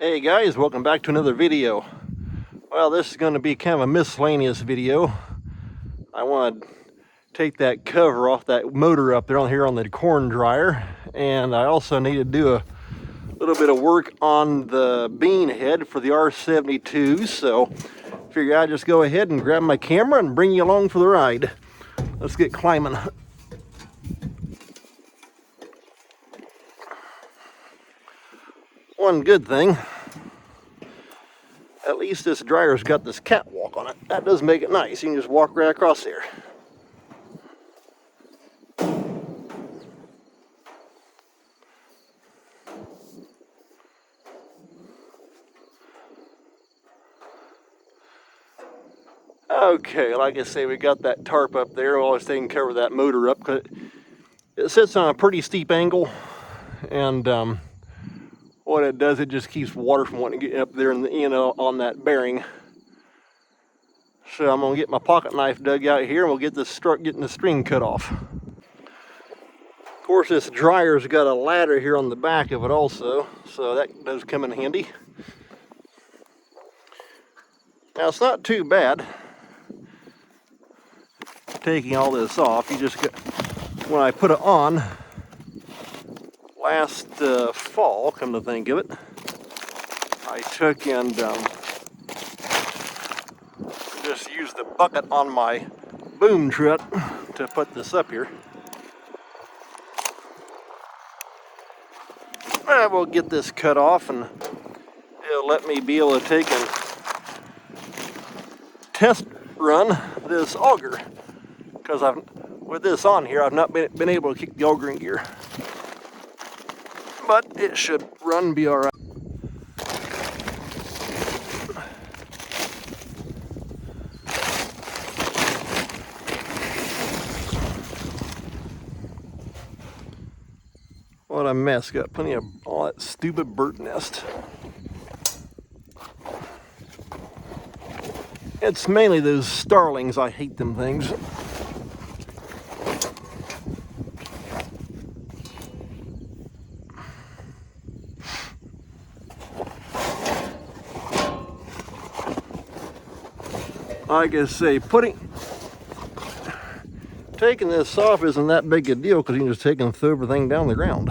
Hey guys, welcome back to another video. Well, this is going to be kind of a miscellaneous video. I want to take that cover off that motor up there on here on the corn dryer, and I also need to do a little bit of work on the bean head for the R72, so figure I'd just go ahead and grab my camera and bring you along for the ride. Let's get climbing. One good thing, at least this dryer's got this catwalk on it. That does make it nice. You can just walk right across here. Okay, like I say, we got that tarp up there. Always they can cover that motor up because it sits on a pretty steep angle, and what it does, it just keeps water from wanting to get up there and on that bearing. So I'm gonna get my pocket knife dug out here, and we'll get this start getting the string cut off. Of course, this dryer's got a ladder here on the back of it also, so that does come in handy. Now it's not too bad taking all this off. You just got, when I put it on last fall, come to think of it, I took and just used the bucket on my boom truck to put this up here. And we'll get this cut off, and it'll let me be able to take and test run this auger, because with this on here, I've not been able to kick the auger in gear, but it should run be all right. What a mess! Got plenty of all that stupid bird nest. It's mainly those starlings. I hate them things. Like I say, taking this off isn't that big a deal, because you can just take and throw everything down the ground.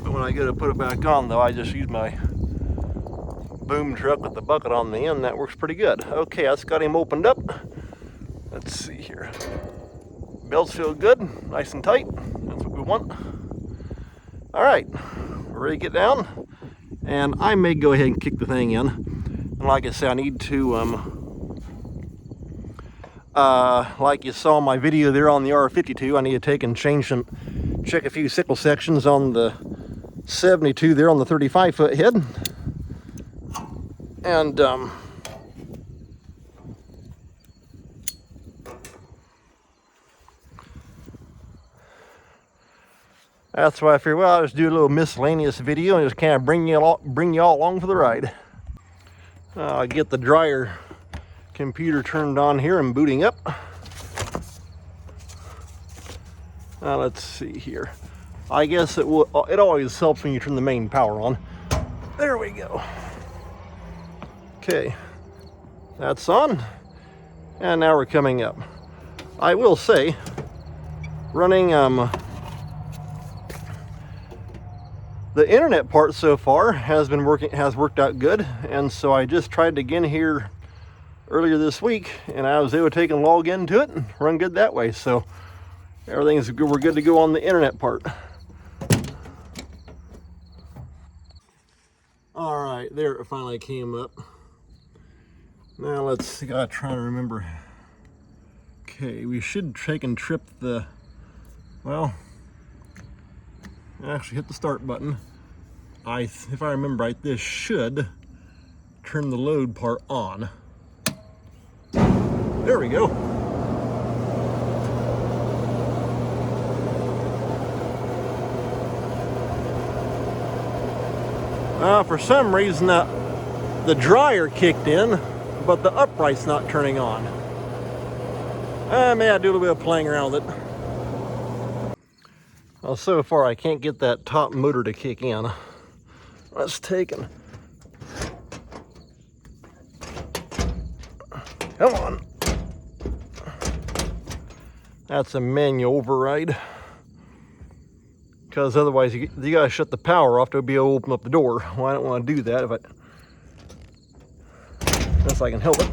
But when I go to put it back on, though, I just use my boom truck with the bucket on the end. That works pretty good. Okay, that's got him opened up. Let's see here. Belts feel good, nice and tight. That's what we want. All right, we're ready to get down, and I may go ahead and kick the thing in. And like I said, I need to like you saw in my video there on the R52, I need to take and check a few sickle sections on the 72 there on the 35-foot head. And that's why I figured, well, I'll just do a little miscellaneous video and just kind of bring you all along for the ride. I'll get the dryer computer turned on here and booting up. Now let's see here. I guess it always helps when you turn the main power on. There we go. Okay, that's on, and now we're coming up. I will say, running the internet part so far has worked out good, and so I just tried again here earlier this week, and I was able to take and log into it and run good that way. So everything's good. We're good to go on the internet part. All right, there it finally came up. Now let's see, gotta try to remember. Okay, we should take and trip the, well, actually hit the start button. If I remember right, this should turn the load part on. There we go. For some reason the dryer kicked in, but the upright's not turning on. May I do a little bit of playing around with it. Well, so far I can't get that top motor to kick in. Let's take and come on. That's a manual override. Because otherwise you gotta shut the power off to be able to open up the door. Well, I don't want to do that unless I can help it.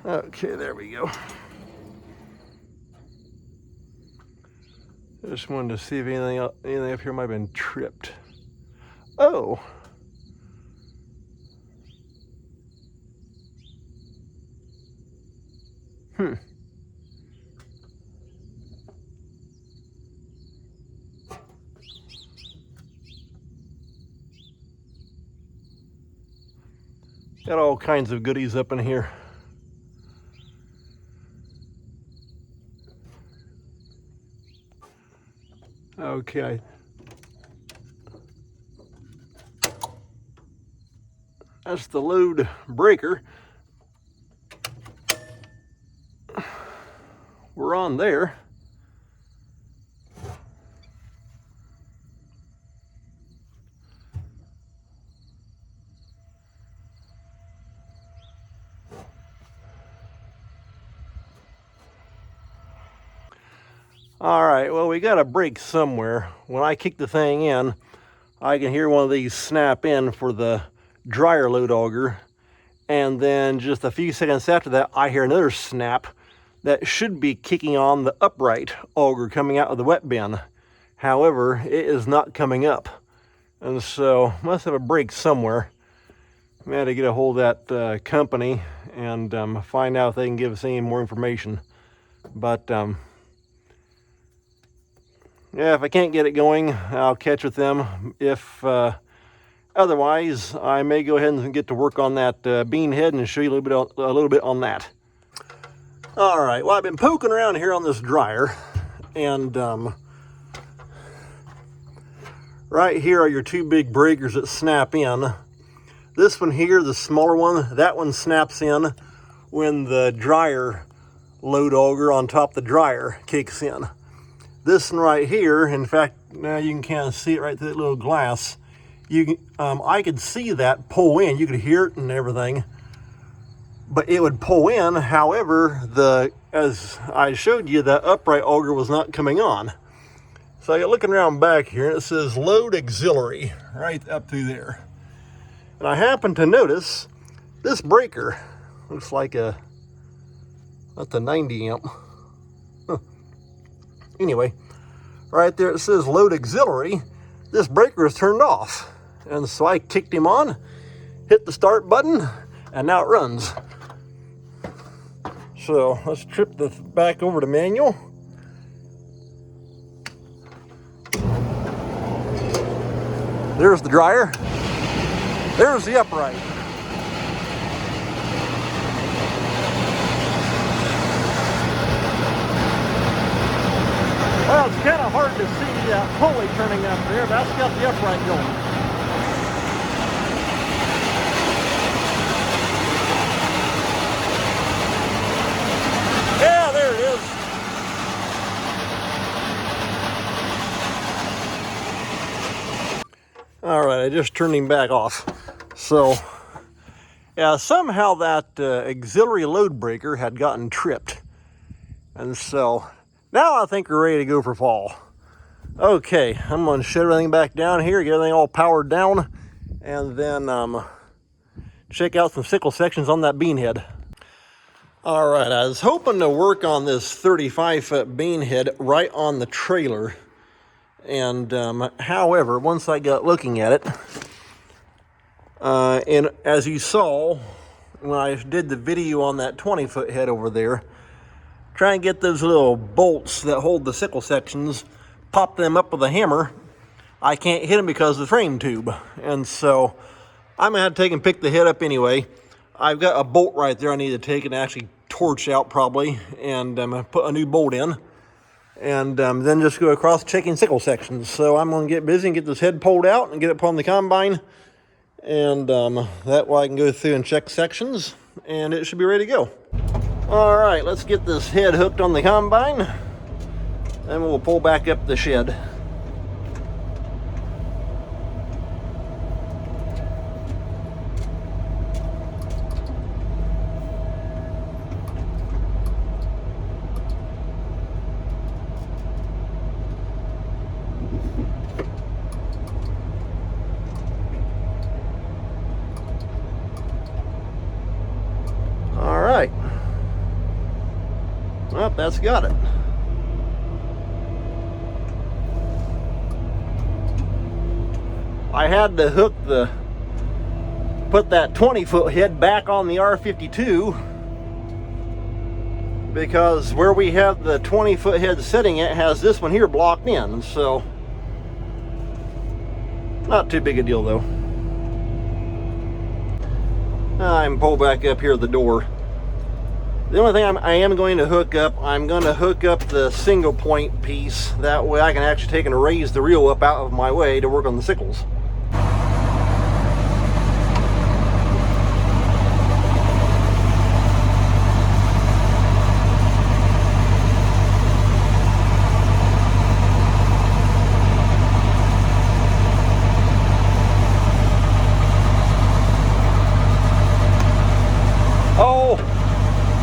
Okay, there we go. Just wanted to see if anything up here might have been tripped. Oh. Got all kinds of goodies up in here. Okay. That's the load breaker. We're on there. All right, well, we got a break somewhere. When I kick the thing in, I can hear one of these snap in for the dryer load auger. And then just a few seconds after that, I hear another snap that should be kicking on the upright auger coming out of the wet bin. However, it is not coming up. And so, must have a break somewhere. I had to get a hold of that company and find out if they can give us any more information. But, yeah, if I can't get it going, I'll catch with them. If otherwise, I may go ahead and get to work on that bean head and show you a little bit on that. All right, well, I've been poking around here on this dryer, and right here are your two big breakers that snap in. This one here, the smaller one, that one snaps in when the dryer load auger on top of the dryer kicks in. This one right here, in fact, now you can kind of see it right through that little glass. I could see that pull in. You could hear it and everything, but it would pull in. However, as I showed you, the upright auger was not coming on. So you're looking around back here, and it says load auxiliary right up through there. And I happen to notice this breaker looks like that's a 90 amp. Huh. Anyway, right there it says load auxiliary. This breaker is turned off. And so I kicked him on, hit the start button, and now it runs. So let's trip this back over to manual. There's the dryer. There's the upright. Well, it's kind of hard to see that pulley turning up there, but that's got the upright going. Yeah, there it is. All right, I just turned him back off. So, yeah, somehow that auxiliary load breaker had gotten tripped. And so, now I think we're ready to go for fall. Okay, I'm going to shut everything back down here, get everything all powered down, and then check out some sickle sections on that bean head. All right, I was hoping to work on this 35-foot bean head right on the trailer. And however, once I got looking at it, and as you saw when I did the video on that 20-foot head over there, try and get those little bolts that hold the sickle sections, pop them up with a hammer. I can't hit them because of the frame tube. And so I'm going to have to take and pick the head up anyway. I've got a bolt right there I need to take and actually torch out probably, and put a new bolt in. And then just go across checking sickle sections. So I'm going to get busy and get this head pulled out and get it put on the combine. And that way I can go through and check sections, and it should be ready to go. All right, let's get this head hooked on the combine, then we'll pull back up the shed. All right. Well, that's got it. I had to put that 20-foot head back on the R52 because where we have the 20-foot head sitting, it has this one here blocked in, so not too big a deal though. I'm pull back up here the door. The only thing I am going to hook up, I'm going to hook up the single point piece. That way I can actually take and raise the reel up out of my way to work on the sickles. Oh,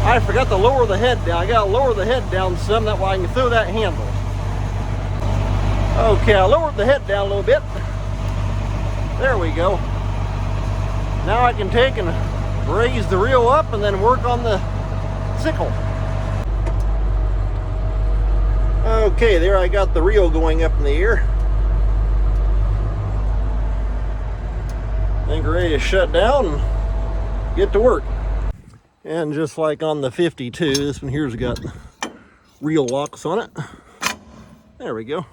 I forgot to lower the head down. I gotta lower the head down some, that way I can throw that handle. Okay, I lowered the head down a little bit. There we go. Now I can take and raise the reel up and then work on the sickle. Okay, there I got the reel going up in the air. I think we're ready to shut down and get to work. And just like on the 52, this one here's got reel locks on it. There we go.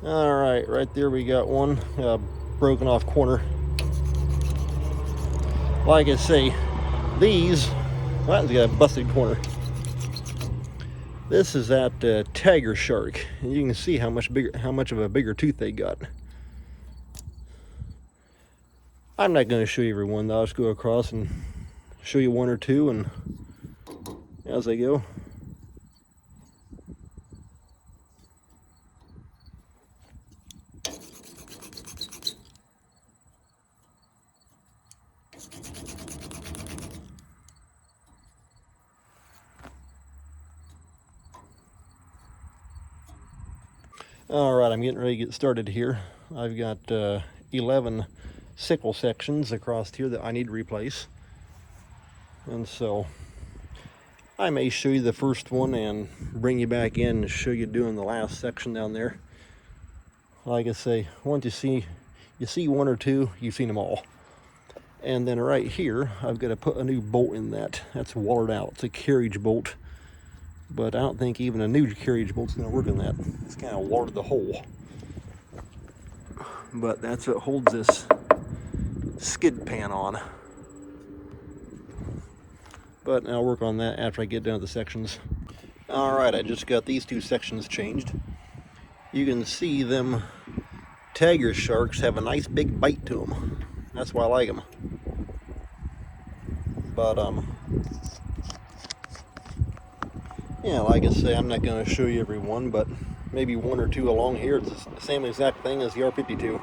All right, right there we got one broken off corner. Like I say, these, well, that's got a busted corner. This is that tiger shark, and you can see how much of a bigger tooth they got. I'm not going to show you every one though. I'll just go across and show you one or two, and as I go. All right, I'm getting ready to get started here. I've got 11 sickle sections across here that I need to replace. And so I may show you the first one and bring you back in and show you doing the last section down there. Like I say, once you see one or two, you've seen them all. And then right here, I've got to put a new bolt in that. That's watered out. It's a carriage bolt. But I don't think even a new carriage bolt's going to work on that. It's kind of watered the hole. But that's what holds this skid pan on. But I'll work on that after I get done with the sections. Alright, I just got these two sections changed. You can see them tiger sharks have a nice big bite to them. That's why I like them. But yeah, like I say, I'm not going to show you every one, but maybe one or two along here. It's the same exact thing as the R52.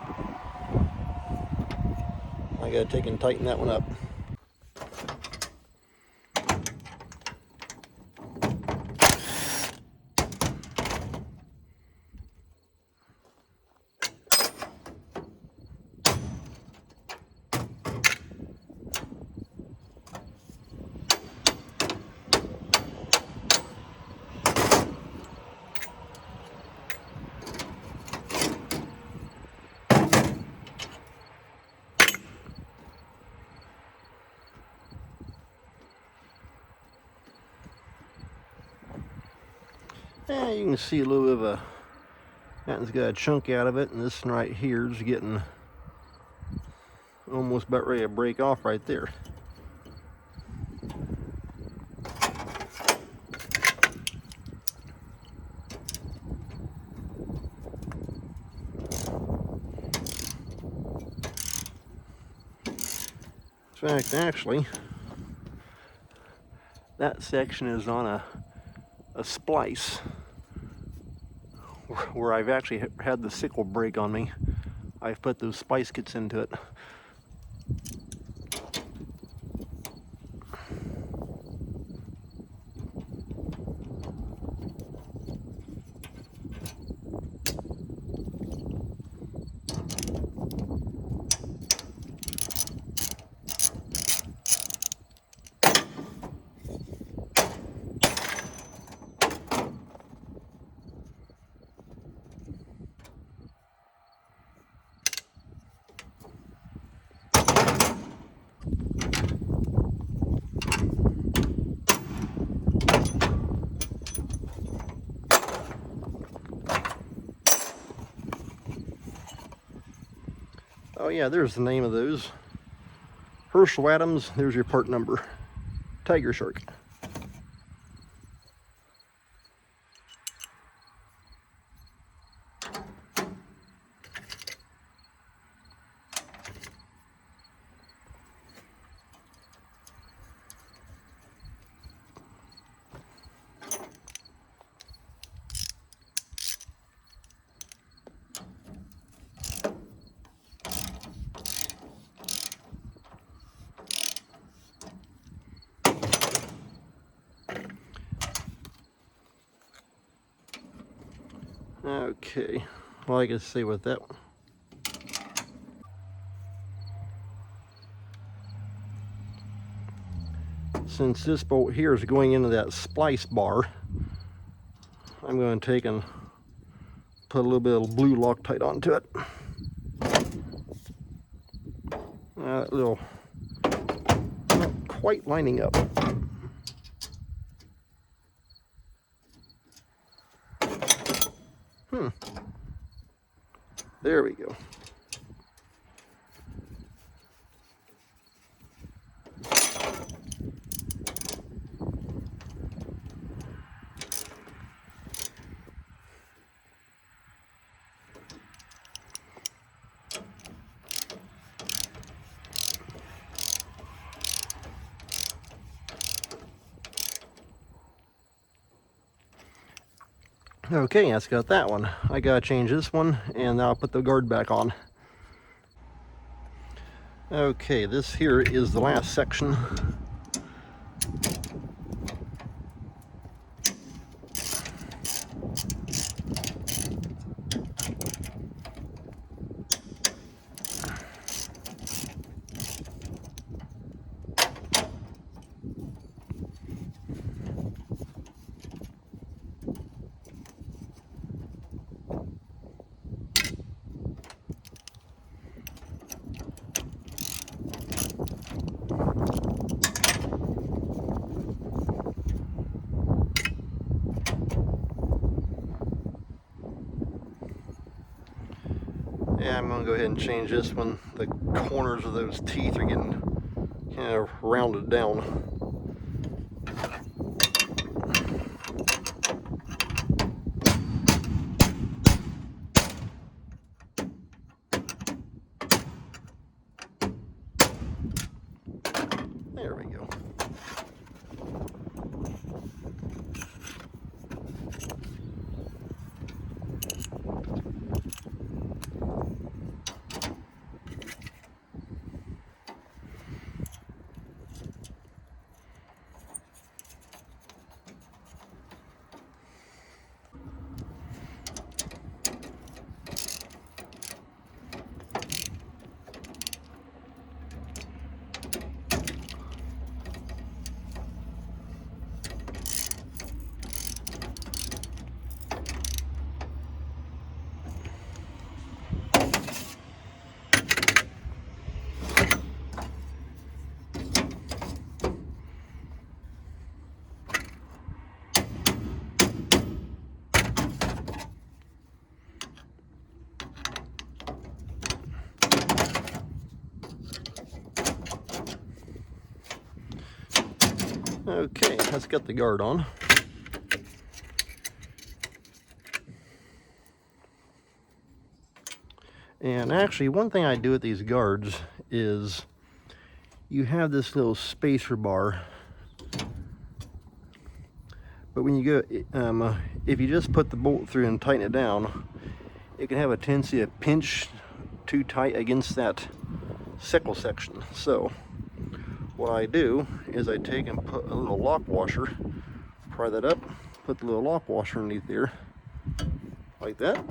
I got to take and tighten that one up. Yeah, you can see a little bit of that one's got a chunk out of it, and this one right here is getting almost about ready to break off right there. In fact, actually, that section is on a splice where I've actually had the sickle break on me. I've put those splice kits into it. Oh yeah, there's the name of those. Herschel Adams, there's your part number. Tiger Shark. Okay, well I can see with that one. Since this bolt here is going into that splice bar, I'm going to take and put a little bit of blue Loctite onto it. That little, not quite lining up. There we go. Okay, that's got that one. I gotta change this one, and now I'll put the guard back on. Okay, this here is the last section. Yeah, I'm gonna go ahead and change this one. The corners of those teeth are getting kind of rounded down. There we go. Okay, let's get the guard on. And actually, one thing I do with these guards is you have this little spacer bar But when you go, if you just put the bolt through and tighten it down, it can have a tendency to pinch too tight against that sickle section. So what I do is I take and put a little lock washer, pry that up, put the little lock washer underneath there, like that.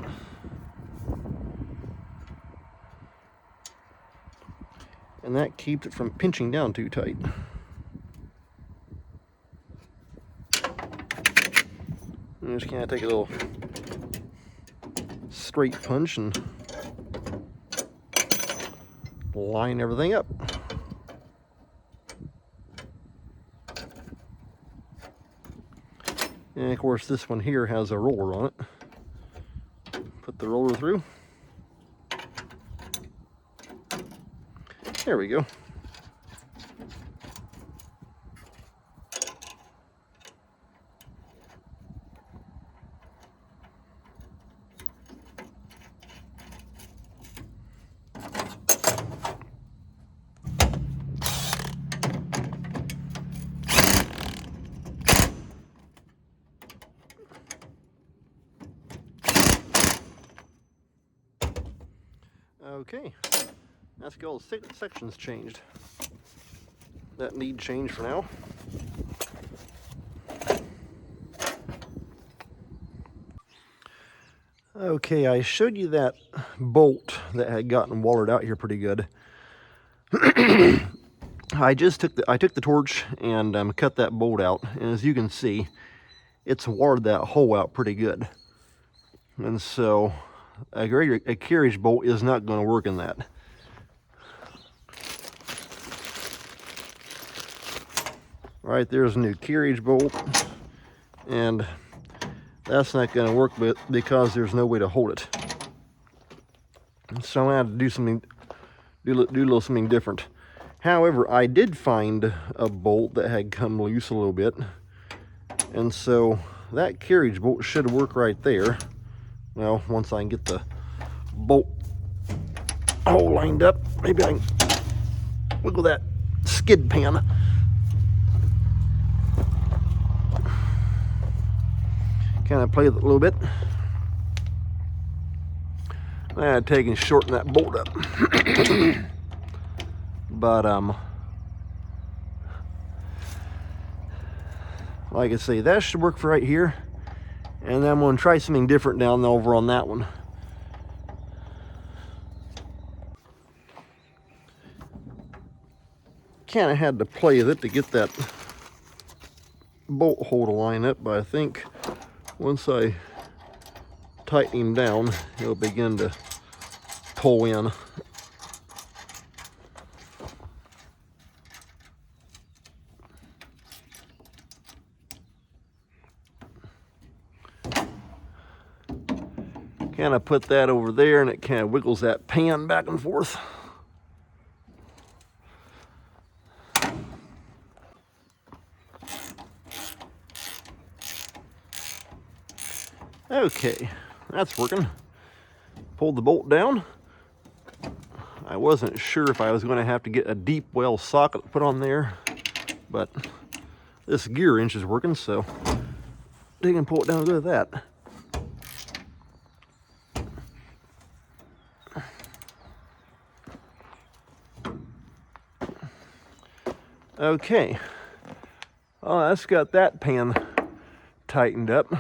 And that keeps it from pinching down too tight. And just kind of take a little straight punch and line everything up. And of course this one here has a roller on it. Put the roller through. There we go. Okay, that's got all the sections changed. That need change for now. Okay, I showed you that bolt that had gotten wallered out here pretty good. I took the torch and cut that bolt out, and as you can see, it's wallered that hole out pretty good. And so a carriage bolt is not going to work in that. Right there's a new carriage bolt, and that's not going to work because there's no way to hold it. So I'm going to have to do a little something different. However, I did find a bolt that had come loose a little bit, and so that carriage bolt should work right there. Well, once I can get the bolt hole lined up, maybe I can wiggle that skid pan. Kind of play with it a little bit. I take and shorten that bolt up. But like I say, that should work for right here. And then I'm going to try something different down over on that one. Kind of had to play with it to get that bolt hole to line up, but I think once I tighten him down, he'll begin to pull in. Kind of put that over there, and it kind of wiggles that pan back and forth. Okay, that's working. Pulled the bolt down. I wasn't sure if I was going to have to get a deep well socket put on there, but this gear wrench is working, so they can pull it down with that. Okay, well, that's got that pan tightened up,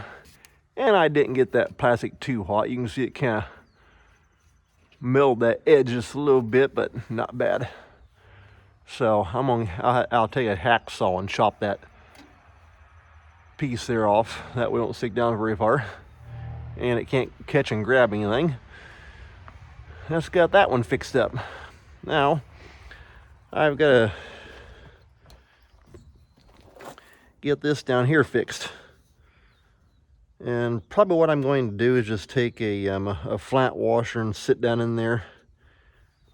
and I didn't get that plastic too hot. You can see it kind of milled that edge just a little bit, but not bad. So I'll take a hacksaw and chop that piece there off. That way it won't stick down very far, and it can't catch and grab anything. That's got that one fixed up. Now I've got to get this down here fixed, and probably what I'm going to do is just take a flat washer and sit down in there,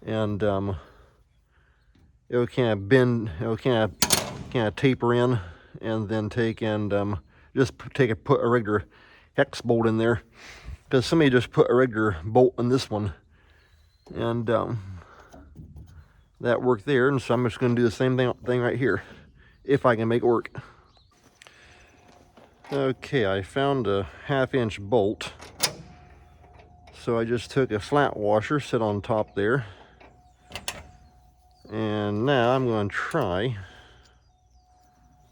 and it'll kind of bend, it'll kind of taper in, and then take and put a regular hex bolt in there, because somebody just put a regular bolt in this one, and that worked there. And so I'm just going to do the same thing right here, if I can make it work. Okay, I found a 1/2-inch bolt. So I just took a flat washer, set on top there. And now I'm going to try.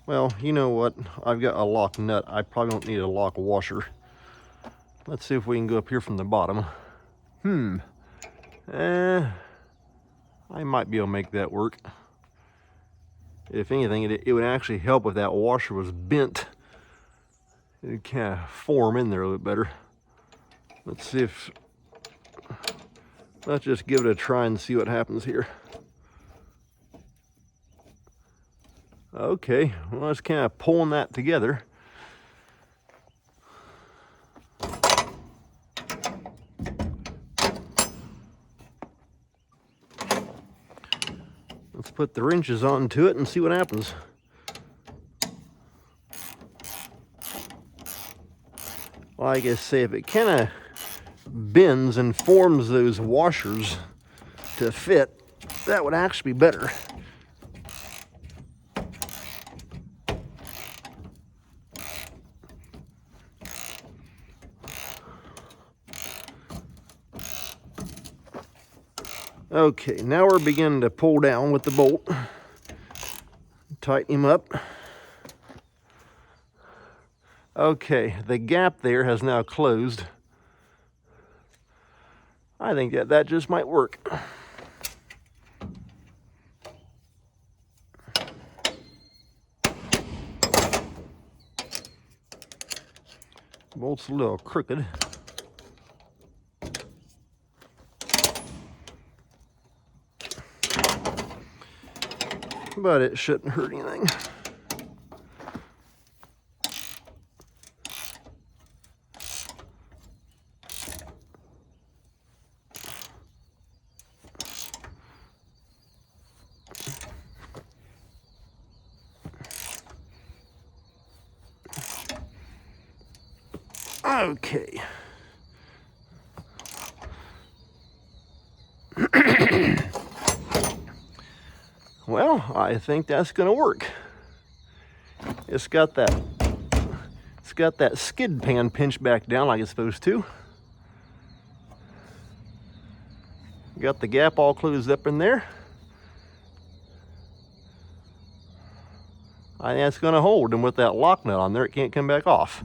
Well, you know what? I've got a lock nut. I probably don't need a lock washer. Let's see if we can go up here from the bottom. I might be able to make that work. If anything, it would actually help if that washer was bent. It'd kind of form in there a little bit better. Let's see if... Let's just give it a try and see what happens here. Okay, well, it's kind of pulling that together. Let's put the wrenches onto it and see what happens. Like I say, if it kind of bends and forms those washers to fit, that would actually be better. Okay, now we're beginning to pull down with the bolt. Tighten him up. Okay, the gap there has now closed. I think that just might work. Bolt's a little crooked. But it shouldn't hurt anything. Okay. Well, I think that's going to work. It's got that skid pan pinched back down like it's supposed to. Got the gap all closed up in there. I think that's going to hold, and with that lock nut on there, it can't come back off.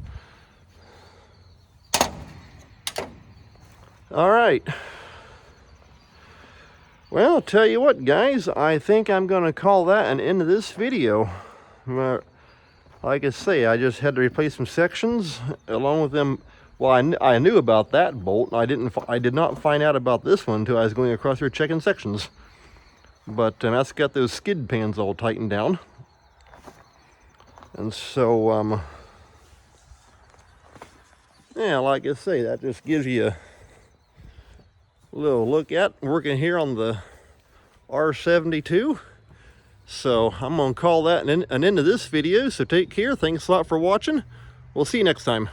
All right. Well, I'll tell you what, guys, I think I'm going to call that an end of this video. Like I say, I just had to replace some sections along with them. Well, I knew about that bolt. I did not find out about this one until I was going across here checking sections. But that's got those skid pans all tightened down. And so, yeah, like I say, that just gives you a little look at working here on the R72. So I'm going to call that an end of this video. So take care. Thanks a lot for watching. We'll see you next time.